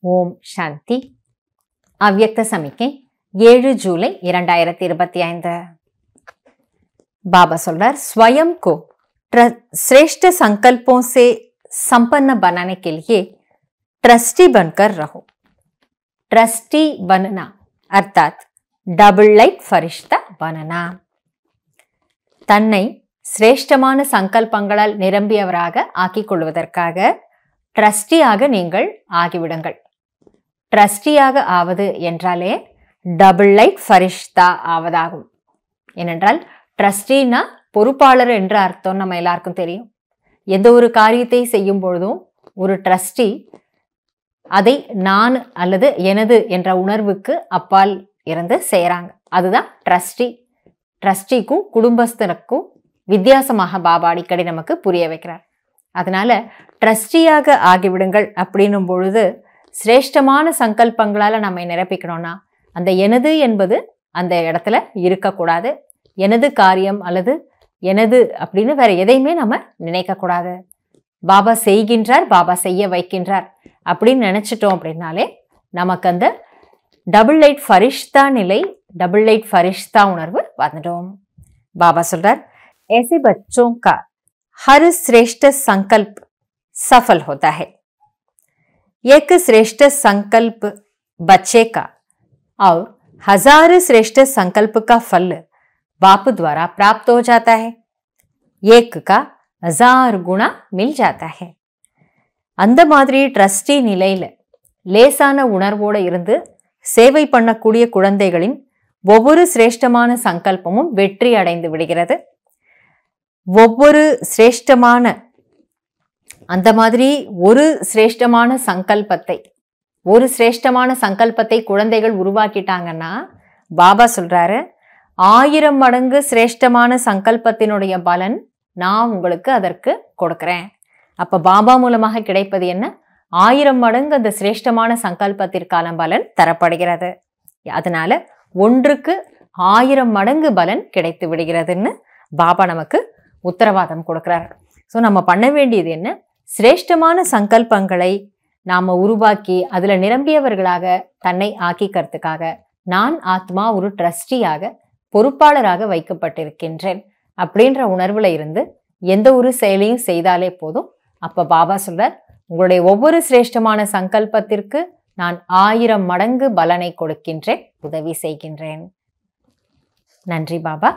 ஓம் சாந்தி. அவ்யக்த சமிக்கை 7 ஜூலை 2025. बाबा சொல்றார், स्वयं को श्रेष्ठ संकल्पों से संपन्न बनाने के लिए ट्रस्टी बनकर रहो. ट्रस्टी बनना अर्थात डबल लाइट फरिश्ता बनना. தன்னை சிரேஷ்டமான சங்கல்பங்களால் நிரம்பியவராக ஆக்கிக் கொள்வதற்காக ட்ரஸ்டியாக நீங்கள் ஆகிவிடுங்கள். ட்ரஸ்டியாக ஆவது என்றாலே டபுள் லைட் ஃபரிஷ்தா ஆவதாகும். ஏனென்றால் ட்ரஸ்டினா பொறுப்பாளர் என்ற அர்த்தம் நம்ம எல்லாருக்கும் தெரியும். எந்த ஒரு காரியத்தை செய்யும் பொழுதும் ஒரு ட்ரஸ்டி அதை நான் அல்லது எனது என்ற உணர்வுக்கு அப்பால் இருந்து செய்கிறாங்க. அதுதான் ட்ரஸ்டி. ட்ரஸ்டிக்கும் குடும்பஸ்தனுக்கும் வித்தியாசமாக பாபா அடிக்கடி நமக்கு புரிய வைக்கிறார். அதனால ட்ரஸ்டியாக ஆகிவிடுங்கள் அப்படின்னும் பொழுது சிரேஷ்டமான சங்கல்பங்களால் நம்ம நிரப்பிக்கணும்னா அந்த எனது என்பது அந்த இடத்துல இருக்கக்கூடாது. எனது காரியம் அல்லது எனது அப்படின்னு வேற எதையுமே நம்ம நினைக்கக்கூடாது. பாபா செய்கின்றார், பாபா செய்ய வைக்கின்றார் அப்படின்னு நினைச்சிட்டோம் அப்படின்னாலே நமக்கு அந்த டபுள் லைட் ஃபரிஷ்தா நிலை, डबल लाइट फरिश्ता उणर्व வந்துடும். बाबा சொல்றார், ऐसे बच्चों का हर श्रेष्ठ संकल्प सफल होता है. एक श्रेष्ठ संकल्प बच्चे का और 1000 श्रेष्ठ संकल्प का फल बाप द्वारा प्राप्त हो जाता है. एक का 1000 गुना मिल जाता है. அந்த மாதிரி ட்ரஸ்டி நிலையில லேசான உணர்வோடு இருந்து சேவை பண்ணக்கூடிய குழந்தைகளின் ஒவ்வொரு சிரேஷ்டமான சங்கல்பமும் வெற்றி அடைந்து விடுகிறது. ஒவ்வொரு சிரேஷ்டமான அந்த மாதிரி ஒரு சிரேஷ்டமான சங்கல்பத்தை குழந்தைகள் உருவாக்கிட்டாங்கன்னா பாபா சொல்றாரு, 1000 மடங்கு சிரேஷ்டமான சங்கல்பத்தினுடைய பலன் நான் உங்களுக்கு அதற்கு கொடுக்கிறேன். அப்ப பாபா மூலமாக கிடைப்பது என்ன? 1000 மடங்கு அந்த சிரேஷ்டமான சங்கல்பத்திற்கான பலன் தரப்படுகிறது. அதனால ஒன்றுக்கு 1000 மடங்கு பலன் கிடைத்து விடுகிறதுன்னு பாபா நமக்கு உத்தரவாதம் கொடுக்கிறார். ஸோ நம்ம பண்ண வேண்டியது என்ன? சிரேஷ்டமான சங்கல்பங்களை நாம உருவாக்கி அதுல நிரம்பியவர்களாக தன்னை ஆக்கிக்கிறதுக்காக நான் ஆத்மா ஒரு ட்ரஸ்டியாக பொறுப்பாளராக வைக்கப்பட்டிருக்கின்றேன் அப்படின்ற உணர்வுல இருந்து எந்த ஒரு செயலையும் செய்தாலே போதும். அப்ப பாபா சொல்றார், உங்களுடைய ஒவ்வொரு சிரேஷ்டமான சங்கல்பத்திற்கு நான் 1000 மடங்கு பலனை கொடுக்கின்றேன், உதவி செய்கின்றேன். நன்றி பாபா.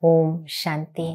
ஓம் சாந்தி.